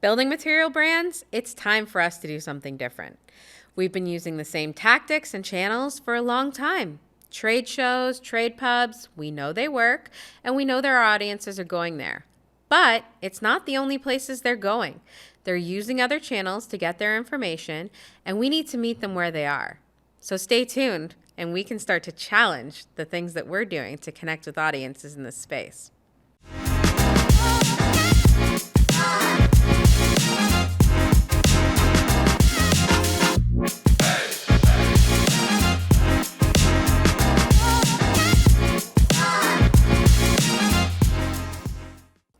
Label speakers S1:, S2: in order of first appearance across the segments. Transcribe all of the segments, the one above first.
S1: Building material brands, it's time for us to do something different. We've been using the same tactics and channels for a long time. Trade shows, trade pubs, we know they work, and we know their audiences are going there. But it's not the only places they're going. They're using other channels to get their information, and we need to meet them where they are. So stay tuned, and we can start to challenge the things that we're doing to connect with audiences in this space.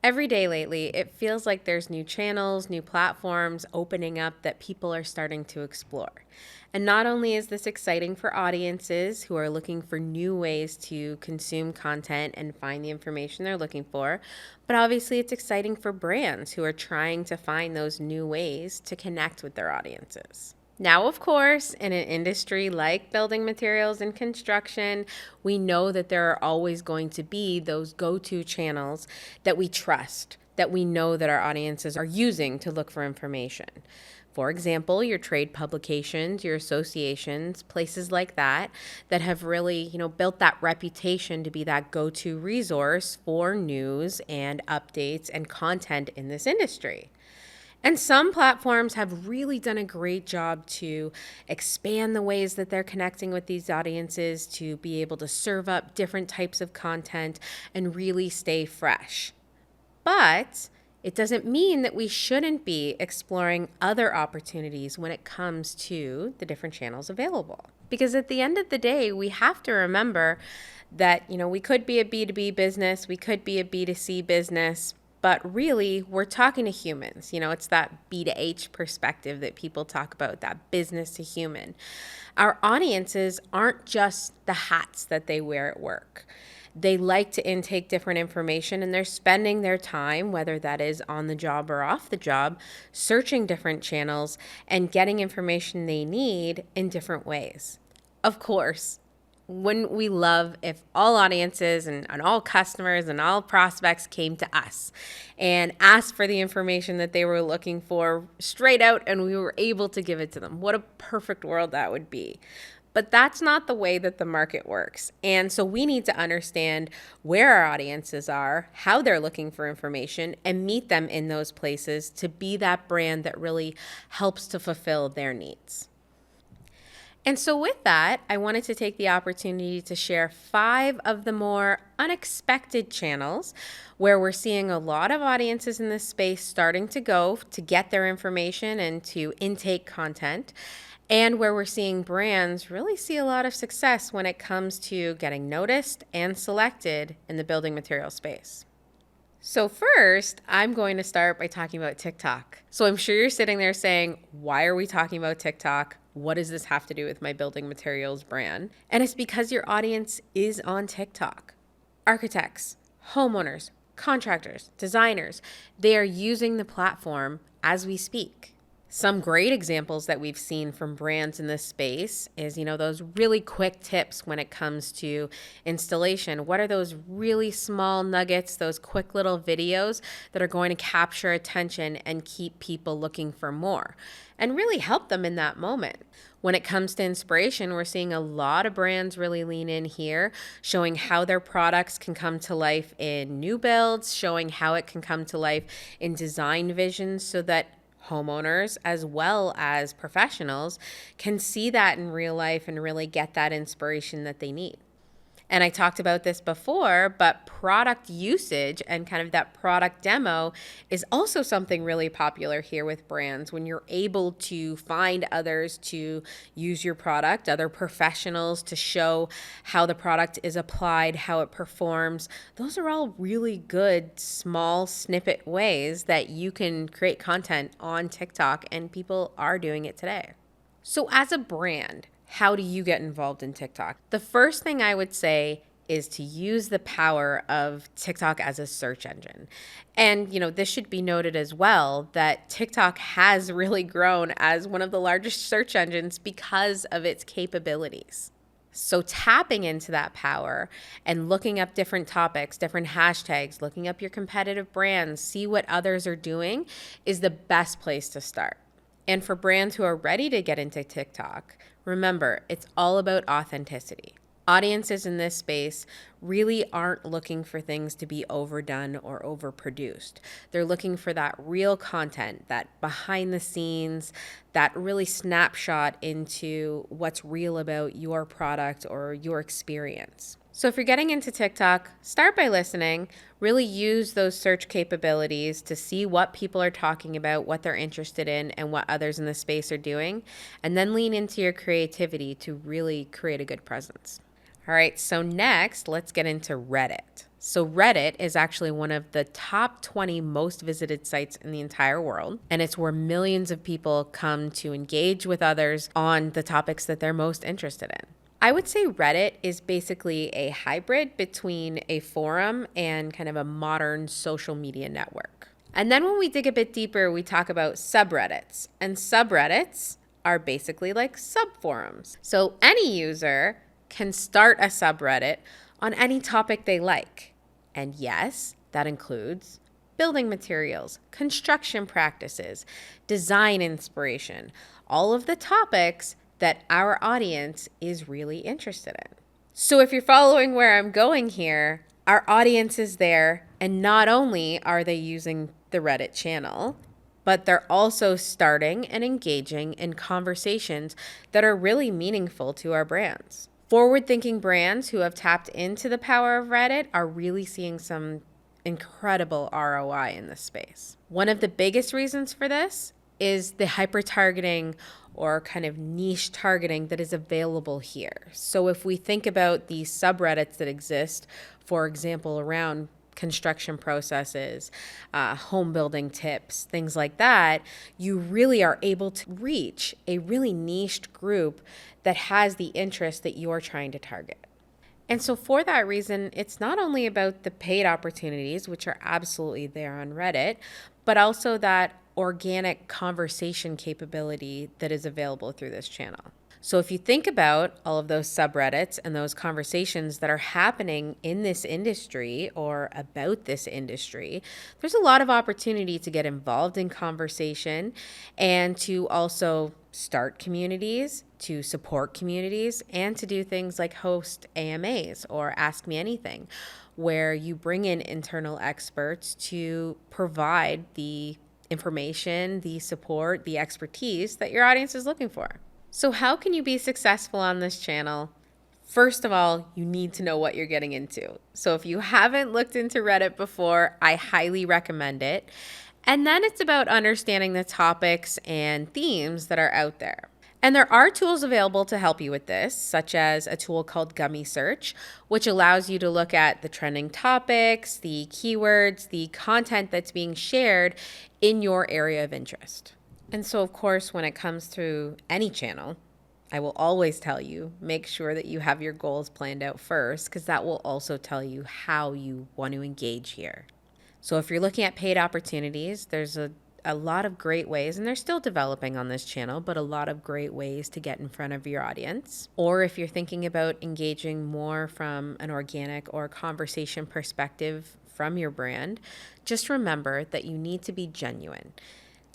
S1: Every day lately, it feels like there's new channels, new platforms opening up that people are starting to explore. And not only is this exciting for audiences who are looking for new ways to consume content and find the information they're looking for, but obviously it's exciting for brands who are trying to find those new ways to connect with their audiences. Now, of course, in an industry like building materials and construction, we know that there are always going to be those go-to channels that we trust, that we know that our audiences are using to look for information. For example, your trade publications, your associations, places like that have really, built that reputation to be that go-to resource for news and updates and content in this industry. And some platforms have really done a great job to expand the ways that they're connecting with these audiences, to be able to serve up different types of content and really stay fresh. But it doesn't mean that we shouldn't be exploring other opportunities when it comes to the different channels available. Because at the end of the day, we have to remember that, we could be a B2B business, we could be a B2C business, but really, we're talking to humans. It's that B2H perspective that people talk about, that business to human. Our audiences aren't just the hats that they wear at work. They like to intake different information, and they're spending their time, whether that is on the job or off the job, searching different channels and getting information they need in different ways. Of course, wouldn't we love if all audiences and all customers and all prospects came to us and asked for the information that they were looking for straight out and we were able to give it to them? What a perfect world that would be. But that's not the way that the market works. And so we need to understand where our audiences are, how they're looking for information, and meet them in those places to be that brand that really helps to fulfill their needs. And so with that, I wanted to take the opportunity to share 5 of the more unexpected channels where we're seeing a lot of audiences in this space starting to go to get their information and to intake content, and where we're seeing brands really see a lot of success when it comes to getting noticed and selected in the building material space. So first, I'm going to start by talking about TikTok. So I'm sure you're sitting there saying, why are we talking about TikTok? What does this have to do with my building materials brand? And it's because your audience is on TikTok. Architects, homeowners, contractors, designers, they are using the platform as we speak. Some great examples that we've seen from brands in this space is, those really quick tips when it comes to installation. What are those really small nuggets, those quick little videos that are going to capture attention and keep people looking for more and really help them in that moment? When it comes to inspiration, we're seeing a lot of brands really lean in here, showing how their products can come to life in new builds, showing how it can come to life in design visions so that homeowners as well as professionals can see that in real life and really get that inspiration that they need. And I talked about this before, but product usage and kind of that product demo is also something really popular here with brands. When you're able to find others to use your product, other professionals to show how the product is applied, how it performs, those are all really good small snippet ways that you can create content on TikTok, and people are doing it today. So as a brand, how do you get involved in TikTok? The first thing I would say is to use the power of TikTok as a search engine. And, this should be noted as well that TikTok has really grown as one of the largest search engines because of its capabilities. So tapping into that power and looking up different topics, different hashtags, looking up your competitive brands, see what others are doing is the best place to start. And for brands who are ready to get into TikTok, remember, it's all about authenticity. Audiences in this space really aren't looking for things to be overdone or overproduced. They're looking for that real content, that behind the scenes, that really snapshot into what's real about your product or your experience. So if you're getting into TikTok, start by listening. Really use those search capabilities to see what people are talking about, what they're interested in, and what others in the space are doing. And then lean into your creativity to really create a good presence. All right, so next, let's get into Reddit. So Reddit is actually one of the top 20 most visited sites in the entire world, and it's where millions of people come to engage with others on the topics that they're most interested in. I would say Reddit is basically a hybrid between a forum and kind of a modern social media network. And then when we dig a bit deeper, we talk about subreddits. And subreddits are basically like subforums. So any user can start a subreddit on any topic they like. And yes, that includes building materials, construction practices, design inspiration, all of the topics that our audience is really interested in. So if you're following where I'm going here, our audience is there, and not only are they using the Reddit channel, but they're also starting and engaging in conversations that are really meaningful to our brands. Forward-thinking brands who have tapped into the power of Reddit are really seeing some incredible ROI in this space. One of the biggest reasons for this is the hyper-targeting or kind of niche targeting that is available here. So if we think about the subreddits that exist, for example, around construction processes, home building tips, things like that, you really are able to reach a really niched group that has the interest that you're trying to target. And so for that reason, it's not only about the paid opportunities, which are absolutely there on Reddit, but also that organic conversation capability that is available through this channel. So if you think about all of those subreddits and those conversations that are happening in this industry or about this industry, there's a lot of opportunity to get involved in conversation and to also start communities, to support communities, and to do things like host AMAs or Ask Me Anything, where you bring in internal experts to provide the information, the support, the expertise that your audience is looking for. So how can you be successful on this channel? First of all, you need to know what you're getting into. So if you haven't looked into Reddit before, I highly recommend it. And then it's about understanding the topics and themes that are out there. And there are tools available to help you with this, such as a tool called Gummy Search, which allows you to look at the trending topics, the keywords, the content that's being shared in your area of interest. And so, of course, when it comes to any channel, I will always tell you, make sure that you have your goals planned out first, because that will also tell you how you want to engage here. So if you're looking at paid opportunities, there's a lot of great ways, and they're still developing on this channel, but a lot of great ways to get in front of your audience. Or if you're thinking about engaging more from an organic or conversation perspective from your brand, just remember that you need to be genuine.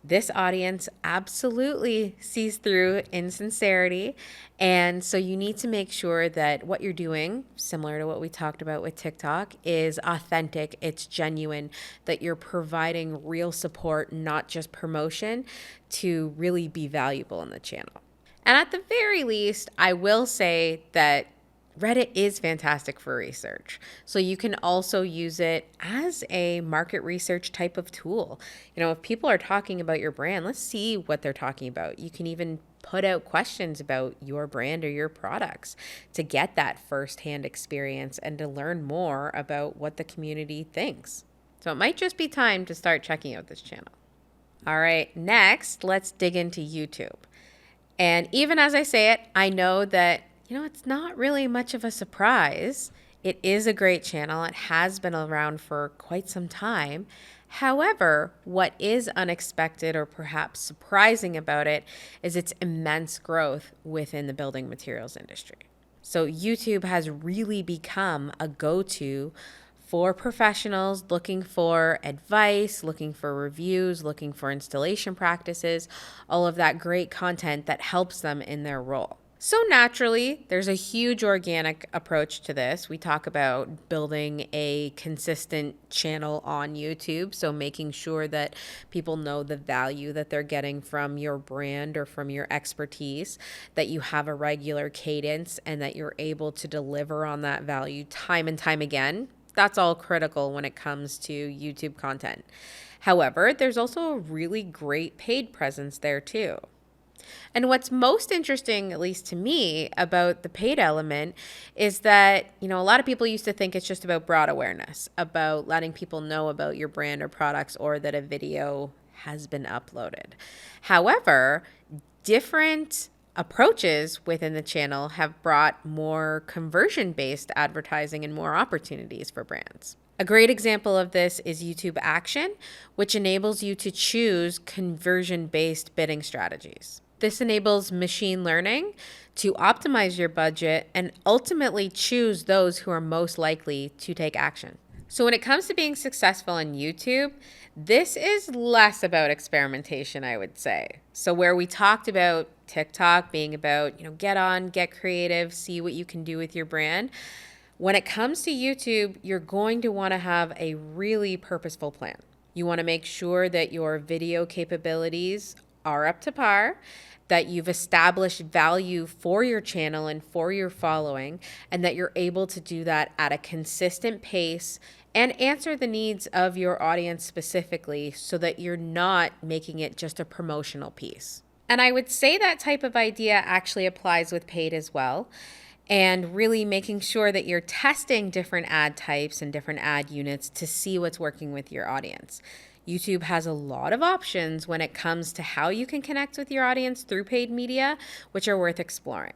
S1: This audience absolutely sees through insincerity, and so you need to make sure that what you're doing, similar to what we talked about with TikTok, is authentic, it's genuine, that you're providing real support, not just promotion, to really be valuable in the channel. And at the very least, I will say that Reddit is fantastic for research. So you can also use it as a market research type of tool. You know, if people are talking about your brand, let's see what they're talking about. You can even put out questions about your brand or your products to get that firsthand experience and to learn more about what the community thinks. So it might just be time to start checking out this channel. All right, next, let's dig into YouTube. And even as I say it, I know that it's not really much of a surprise. It is a great channel. It has been around for quite some time. However, what is unexpected or perhaps surprising about it is its immense growth within the building materials industry. So YouTube has really become a go-to for professionals looking for advice, looking for reviews, looking for installation practices, all of that great content that helps them in their role. So naturally, there's a huge organic approach to this. We talk about building a consistent channel on YouTube, so making sure that people know the value that they're getting from your brand or from your expertise, that you have a regular cadence, and that you're able to deliver on that value time and time again. That's all critical when it comes to YouTube content. However, there's also a really great paid presence there too. And what's most interesting, at least to me, about the paid element is that, a lot of people used to think it's just about broad awareness, about letting people know about your brand or products or that a video has been uploaded. However, different approaches within the channel have brought more conversion-based advertising and more opportunities for brands. A great example of this is YouTube Action, which enables you to choose conversion-based bidding strategies. This enables machine learning to optimize your budget and ultimately choose those who are most likely to take action. So when it comes to being successful on YouTube, this is less about experimentation, I would say. So where we talked about TikTok being about, get on, get creative, see what you can do with your brand. When it comes to YouTube, you're going to want to have a really purposeful plan. You want to make sure that your video capabilities are up to par, that you've established value for your channel and for your following, and that you're able to do that at a consistent pace and answer the needs of your audience specifically so that you're not making it just a promotional piece. And I would say that type of idea actually applies with paid as well. And really making sure that you're testing different ad types and different ad units to see what's working with your audience. YouTube has a lot of options when it comes to how you can connect with your audience through paid media, which are worth exploring.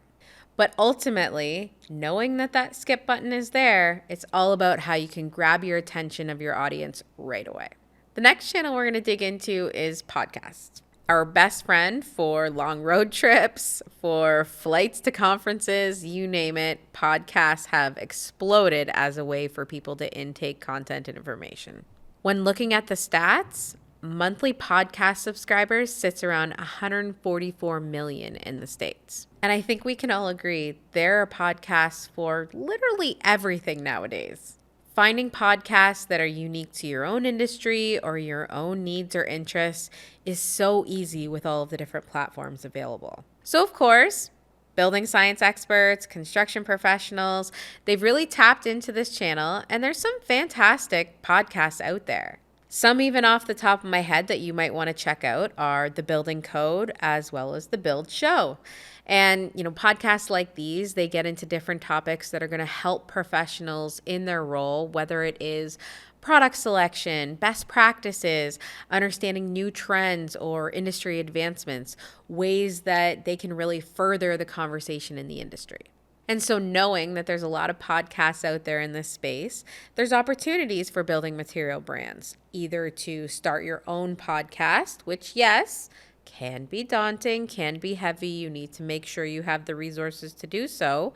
S1: But ultimately, knowing that that skip button is there, it's all about how you can grab your attention of your audience right away. The next channel we're going to dig into is podcasts. Our best friend for long road trips, for flights to conferences, you name it, podcasts have exploded as a way for people to intake content and information. When looking at the stats, monthly podcast subscribers sits around 144 million in the States. And I think we can all agree there are podcasts for literally everything nowadays. Finding podcasts that are unique to your own industry or your own needs or interests is so easy with all of the different platforms available. So of course, building science experts, construction professionals, they've really tapped into this channel, and there's some fantastic podcasts out there. Some even off the top of my head that you might want to check out are The Building Code as well as The Build Show. And, podcasts like these, they get into different topics that are going to help professionals in their role, whether it is product selection, best practices, understanding new trends or industry advancements, ways that they can really further the conversation in the industry. And so knowing that there's a lot of podcasts out there in this space, there's opportunities for building material brands, either to start your own podcast, which, yes, can be daunting, can be heavy. You need to make sure you have the resources to do so.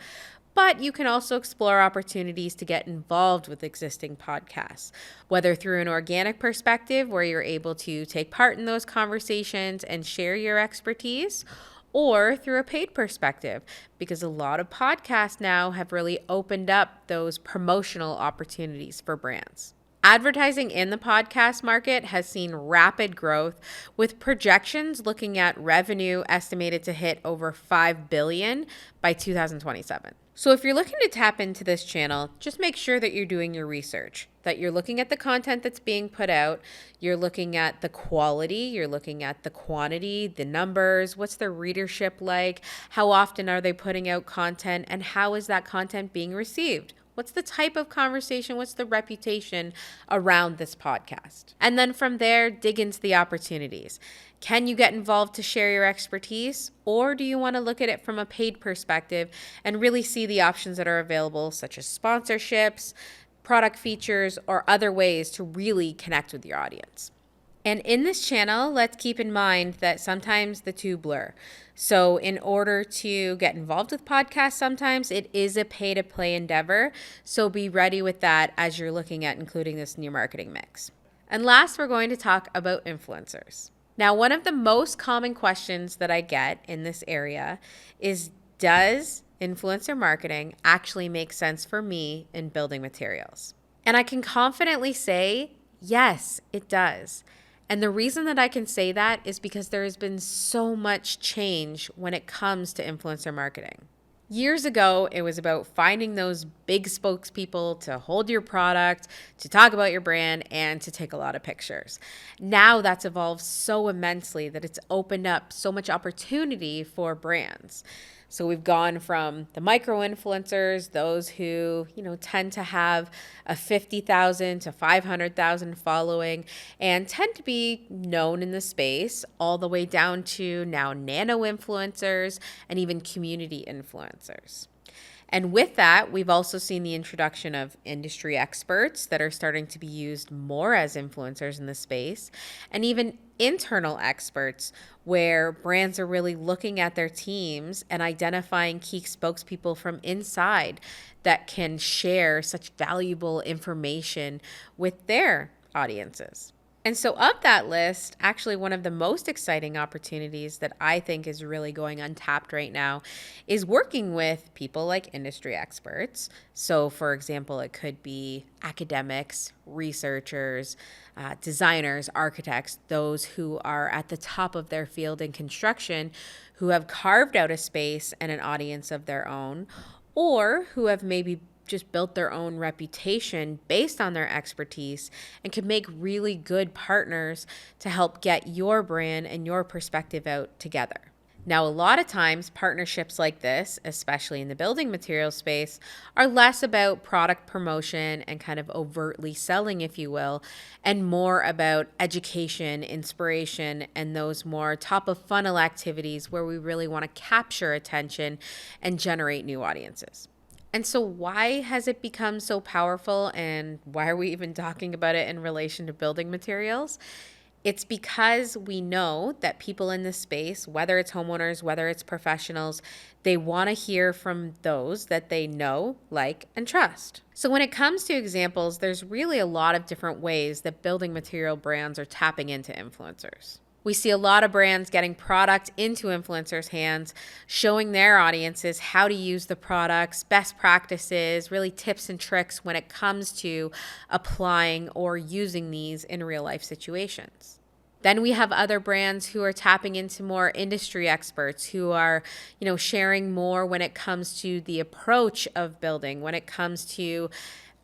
S1: But you can also explore opportunities to get involved with existing podcasts, whether through an organic perspective where you're able to take part in those conversations and share your expertise, or through a paid perspective, because a lot of podcasts now have really opened up those promotional opportunities for brands. Advertising in the podcast market has seen rapid growth, with projections looking at revenue estimated to hit over $5 billion by 2027. So if you're looking to tap into this channel, just make sure that you're doing your research, that you're looking at the content that's being put out, you're looking at the quality, you're looking at the quantity, the numbers, what's their readership like, how often are they putting out content, and how is that content being received? What's the type of conversation? What's the reputation around this podcast? And then from there, dig into the opportunities. Can you get involved to share your expertise? Or do you want to look at it from a paid perspective and really see the options that are available, such as sponsorships, product features, or other ways to really connect with your audience? And in this channel, let's keep in mind that sometimes the two blur. So in order to get involved with podcasts, sometimes it is a pay-to-play endeavor. So be ready with that as you're looking at including this in your marketing mix. And last, we're going to talk about influencers. Now, one of the most common questions that I get in this area is, does influencer marketing actually make sense for me in building materials? And I can confidently say, yes, it does. And the reason that I can say that is because there has been so much change when it comes to influencer marketing. Years ago, it was about finding those big spokespeople to hold your product, to talk about your brand, and to take a lot of pictures. Now that's evolved so immensely that it's opened up so much opportunity for brands. So we've gone from the micro influencers, those who, tend to have a 50,000 to 500,000 following and tend to be known in the space, all the way down to now nano influencers and even community influencers. And with that, we've also seen the introduction of industry experts that are starting to be used more as influencers in the space, and even internal experts where brands are really looking at their teams and identifying key spokespeople from inside that can share such valuable information with their audiences. And so of that list, actually one of the most exciting opportunities that I think is really going untapped right now is working with people like industry experts. So for example, it could be academics, researchers, designers, architects, those who are at the top of their field in construction, who have carved out a space and an audience of their own, or who have maybe just built their own reputation based on their expertise and could make really good partners to help get your brand and your perspective out together. Now, a lot of times partnerships like this, especially in the building material space, are less about product promotion and kind of overtly selling, if you will, and more about education, inspiration, and those more top of funnel activities where we really want to capture attention and generate new audiences. And so why has it become so powerful, and why are we even talking about it in relation to building materials? It's because we know that people in this space, whether it's homeowners, whether it's professionals, they want to hear from those that they know, like, and trust. So when it comes to examples, there's really a lot of different ways that building material brands are tapping into influencers. We see a lot of brands getting product into influencers' hands, showing their audiences how to use the products, best practices, really tips and tricks when it comes to applying or using these in real life situations. Then we have other brands who are tapping into more industry experts who are, sharing more when it comes to the approach of building, when it comes to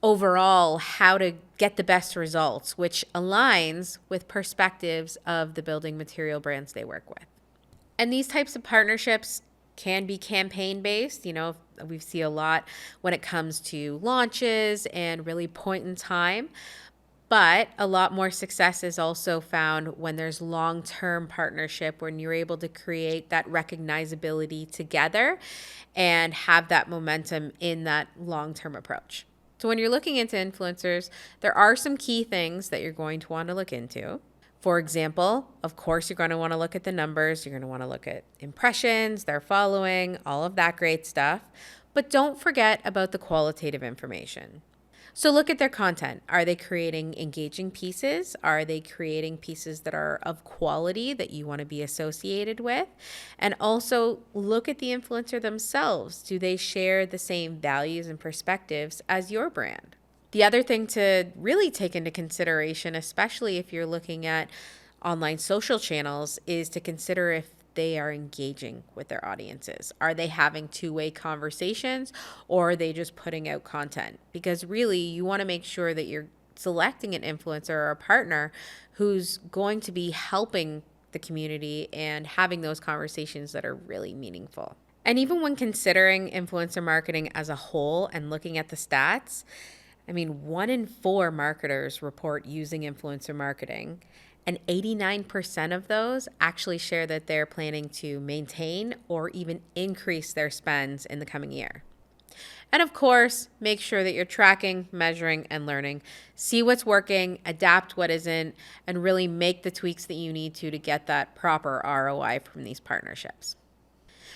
S1: overall how to get the best results, which aligns with perspectives of the building material brands they work with. And these types of partnerships can be campaign based. We see a lot when it comes to launches and really point in time. But a lot more success is also found when there's long-term partnership, when you're able to create that recognizability together and have that momentum in that long-term approach. So when you're looking into influencers, there are some key things that you're going to want to look into. For example, of course, you're going to want to look at the numbers. You're going to want to look at impressions, their following, all of that great stuff. But don't forget about the qualitative information. So look at their content. Are they creating engaging pieces? Are they creating pieces that are of quality that you want to be associated with? And also look at the influencer themselves. Do they share the same values and perspectives as your brand? The other thing to really take into consideration, especially if you're looking at online social channels, is to consider if they are engaging with their audiences. Are they having two-way conversations, or are they just putting out content? Because really, you want to make sure that you're selecting an influencer or a partner who's going to be helping the community and having those conversations that are really meaningful. And even when considering influencer marketing as a whole and looking at the stats, 1 in 4 marketers report using influencer marketing, and 89% of those actually share that they're planning to maintain or even increase their spends in the coming year. And of course, make sure that you're tracking, measuring, and learning. See what's working, adapt what isn't, and really make the tweaks that you need to get that proper ROI from these partnerships.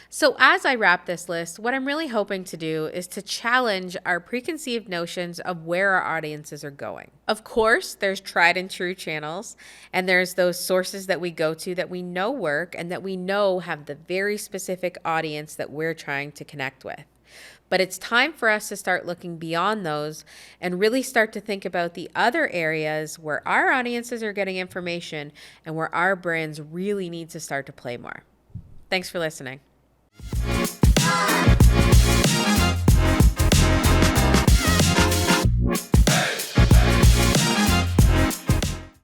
S1: So as I wrap this list, what I'm really hoping to do is to challenge our preconceived notions of where our audiences are going. Of course, there's tried and true channels, and there's those sources that we go to that we know work and that we know have the very specific audience that we're trying to connect with. But it's time for us to start looking beyond those and really start to think about the other areas where our audiences are getting information and where our brands really need to start to play more. Thanks for listening.